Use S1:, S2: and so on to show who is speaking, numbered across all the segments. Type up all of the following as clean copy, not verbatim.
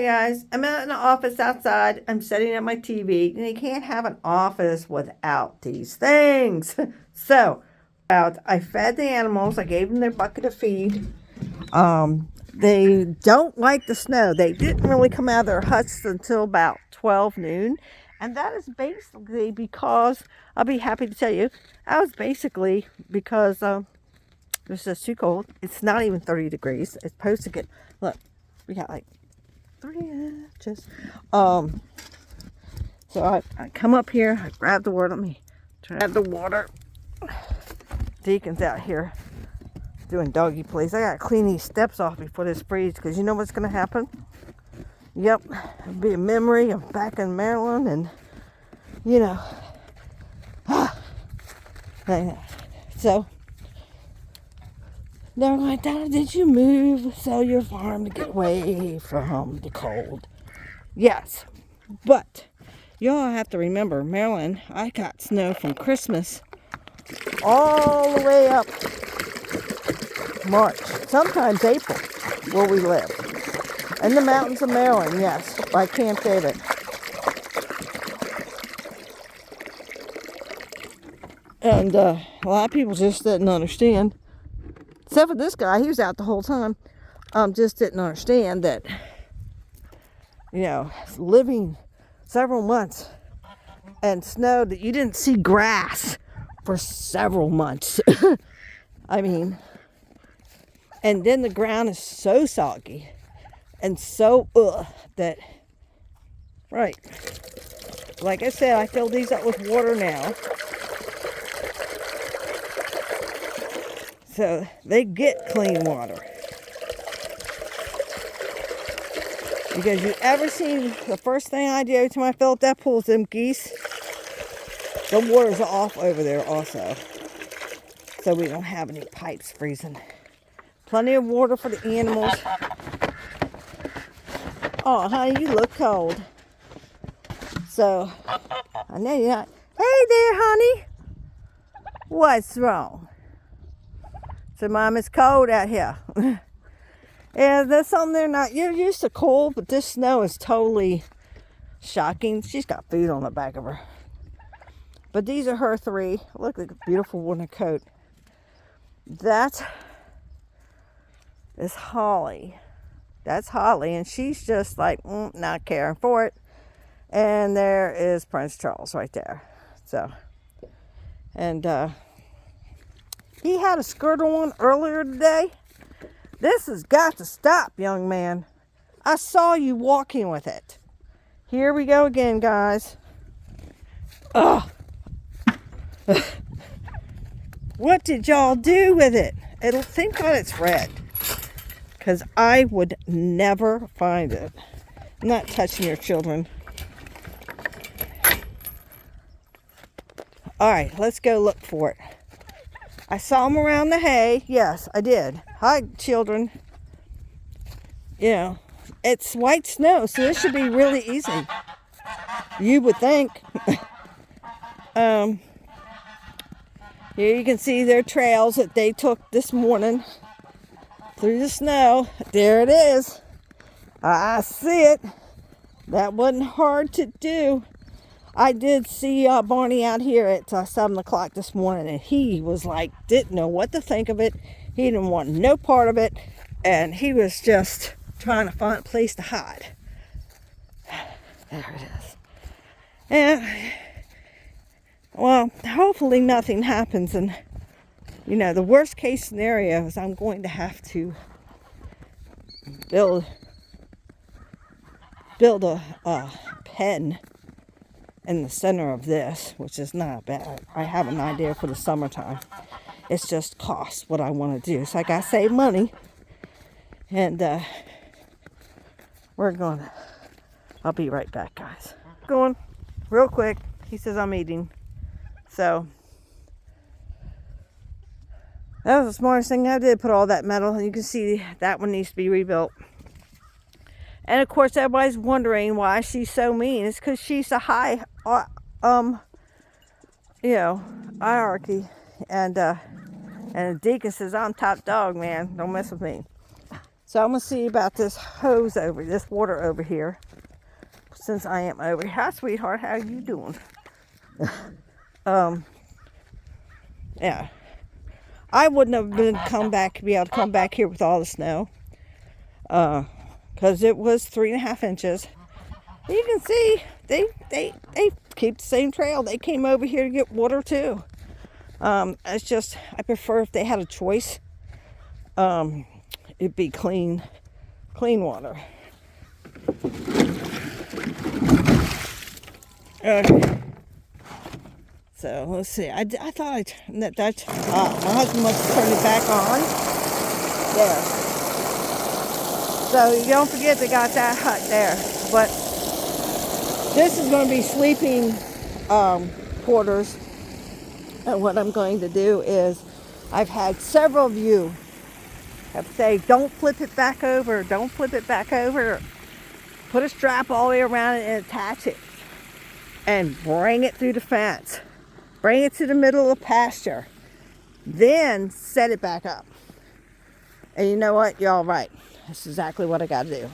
S1: Hey guys, I'm out in the office outside. I'm setting up my TV, and you can't have an office without these things. So, I fed the animals. I gave them their bucket of feed. They don't like the snow. They didn't really come out of their huts until about 12 noon, and that is basically because I'll be happy to tell you. I was basically because it's just too cold. It's not even 30 degrees. It's supposed to get look. We got like 3 inches. So I come up here, I grab the water. Let me grab the water. Deacon's out here doing doggy plays. I gotta clean these steps off before this freezes, because you know what's gonna happen? Yep, it'll be a memory of back in Maryland, and you know. So they're like, Donna, did you move, sell your farm to get away from the cold? Yes, but y'all have to remember, Maryland, I got snow from Christmas all the way up March, sometimes April, where we live. In the mountains of Maryland, yes, by Camp David. And a lot of people just didn't understand. Except for this guy, he was out the whole time. Just didn't understand that, living several months and snow, that you didn't see grass for several months. I mean, and then the ground is so soggy and so that, right, like I said, I fill these up with water now, so they get clean water. Because you ever seen the first thing I do every time I fill up that pool is them geese? The water's off over there also, so we don't have any pipes freezing. Plenty of water for the animals. Oh, honey, you look cold. So, I know you're not. Hey there, honey. What's wrong? So, Mom, it's cold out here. Yeah, there's something they're not. You're used to cold, but this snow is totally shocking. She's got food on the back of her. But these are her three. Look at the beautiful winter coat. That is Holly. That's Holly, and she's just like not caring for it. And there is Prince Charles right there. So, and he had a skirt on earlier today. This has got to stop, young man. I saw you walking with it. Here we go again, guys. Ugh. What did y'all do with it? It'll think that it's red. Because I would never find it. I'm not touching your children. Alright, let's go look for it. I saw them around the hay. Yes, I did. Hi, children. It's white snow, so this should be really easy. You would think. Here you can see their trails that they took this morning through the snow. There it is. I see it. That wasn't hard to do. I did see Barney out here at 7 o'clock this morning, and he was like, didn't know what to think of it. He didn't want no part of it, and he was just trying to find a place to hide. There it is. And, well, hopefully nothing happens, and, the worst case scenario is I'm going to have to build a pen in the center of this, which is not bad. I have an idea for the summertime. It's just cost what I want to do. So I got to save money. And I'll be right back, guys. Going real quick. He says I'm eating. So that was the smartest thing I did, put all that metal. And you can see that one needs to be rebuilt. And of course, everybody's wondering why she's so mean. It's because she's a high, hierarchy. And the deacon says, I'm top dog, man. Don't mess with me. So I'm going to see about this this water over here, since I am over here. Hi, sweetheart. How you doing? Yeah. I wouldn't have be able to come back here with all the snow. Because it was 3.5 inches. You can see they keep the same trail. They came over here to get water too. It's just, I prefer if they had a choice, it'd be clean water. Okay. So let's see. I thought I turned that. My husband must have turned it back on. There. So you don't forget they got that hut there. But this is going to be sleeping quarters. And what I'm going to do is, I've had several of you have say, don't flip it back over. Don't flip it back over. Put a strap all the way around it and attach it. And bring it through the fence. Bring it to the middle of the pasture. Then set it back up. And you know what? You're all right. That's exactly what I got to do.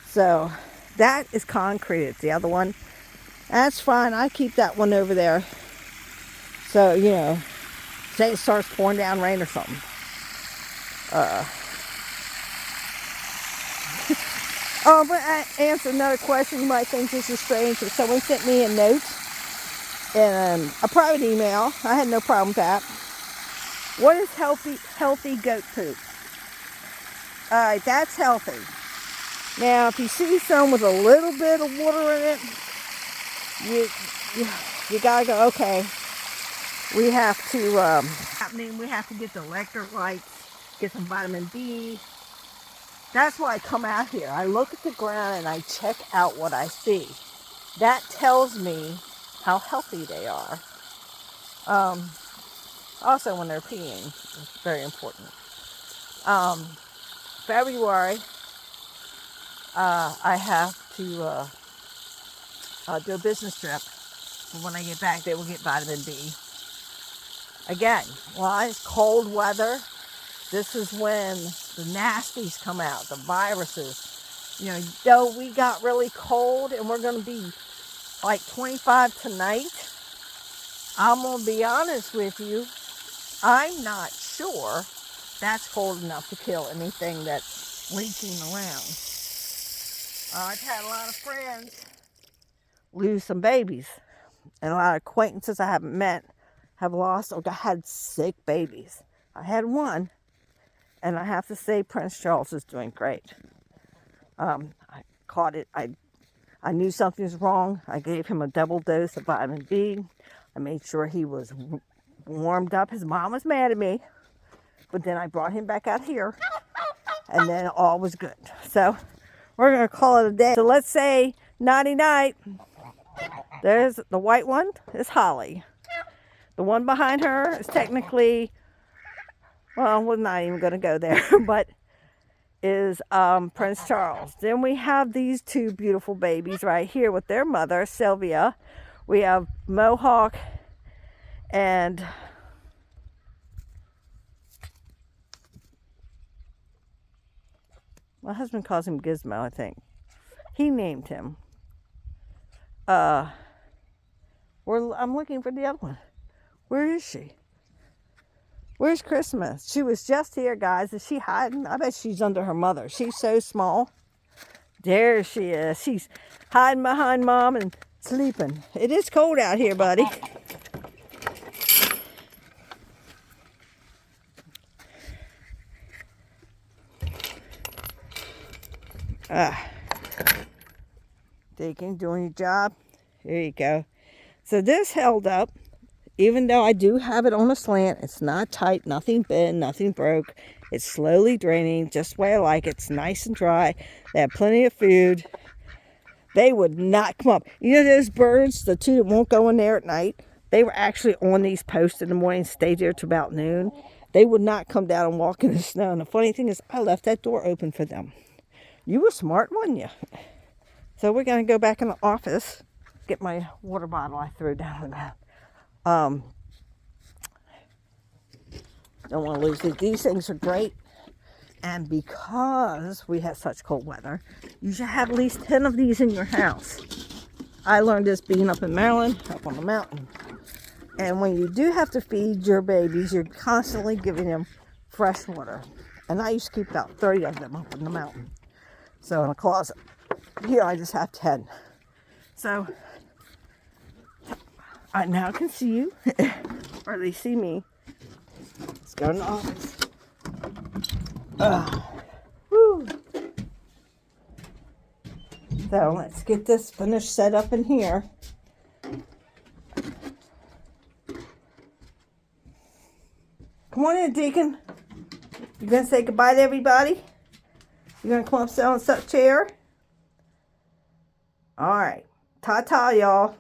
S1: So that is concrete. It's the other one. That's fine. I keep that one over there. So, you know, say it starts pouring down rain or something. Oh, but I answered another question. You might think this is strange, but someone sent me a note in a private email. I had no problem with that. What is healthy goat poop? All right, that's healthy. Now, if you see some with a little bit of water in it, you gotta go, okay, we have to, we have to get the electrolytes, get some vitamin D. That's why I come out here. I look at the ground and I check out what I see. That tells me how healthy they are. Also, when they're peeing, it's very important. February, I have to do a business trip. And when I get back, they will get vitamin D. Again, well, it's cold weather. This is when the nasties come out, the viruses. You know, we got really cold and we're going to be like 25 tonight. I'm going to be honest with you. I'm not sure that's cold enough to kill anything that's leaking around. I've had a lot of friends lose some babies. And a lot of acquaintances I haven't met have lost or had sick babies. I had one. And I have to say, Prince Charles is doing great. I caught it. I knew something was wrong. I gave him a double dose of vitamin B. I made sure he was warmed up. His mom was mad at me. But then I brought him back out here. And then all was good. So we're going to call it a day. So let's say nighty-night. There's the white one is Holly. The one behind her is technically... well, we're not even going to go there, but is Prince Charles. Then we have these two beautiful babies right here with their mother, Sylvia. We have Mohawk and my husband calls him Gizmo, I think. He named him. I'm looking for the other one. Where is she? Where's Christmas? She was just here, guys. Is she hiding? I bet she's under her mother. She's so small. There she is. She's hiding behind mom and sleeping. It is cold out here, buddy. Deacon, doing your job. There you go. So this held up. Even though I do have it on a slant, it's not tight, nothing bent, nothing broke. It's slowly draining, just the way I like it. It's nice and dry. They have plenty of food. They would not come up. You know those birds, the two that won't go in there at night? They were actually on these posts in the morning, stayed there till about noon. They would not come down and walk in the snow. And the funny thing is, I left that door open for them. You were smart, wasn't you? So we're going to go back in the office, get my water bottle I threw down the ground. Don't want to lose it. These things are great. And because we have such cold weather, you should have at least 10 of these in your house. I learned this being up in Maryland, up on the mountain. And when you do have to feed your babies, you're constantly giving them fresh water. And I used to keep about 30 of them up in the mountain. So in a closet. Here I just have 10. So I now can see you, or they see me. Let's go in the office. Woo. So let's get this finished set up in here. Come on in, Deacon. You gonna say goodbye to everybody? You gonna come up, sit on that chair? All right. Ta-ta, y'all.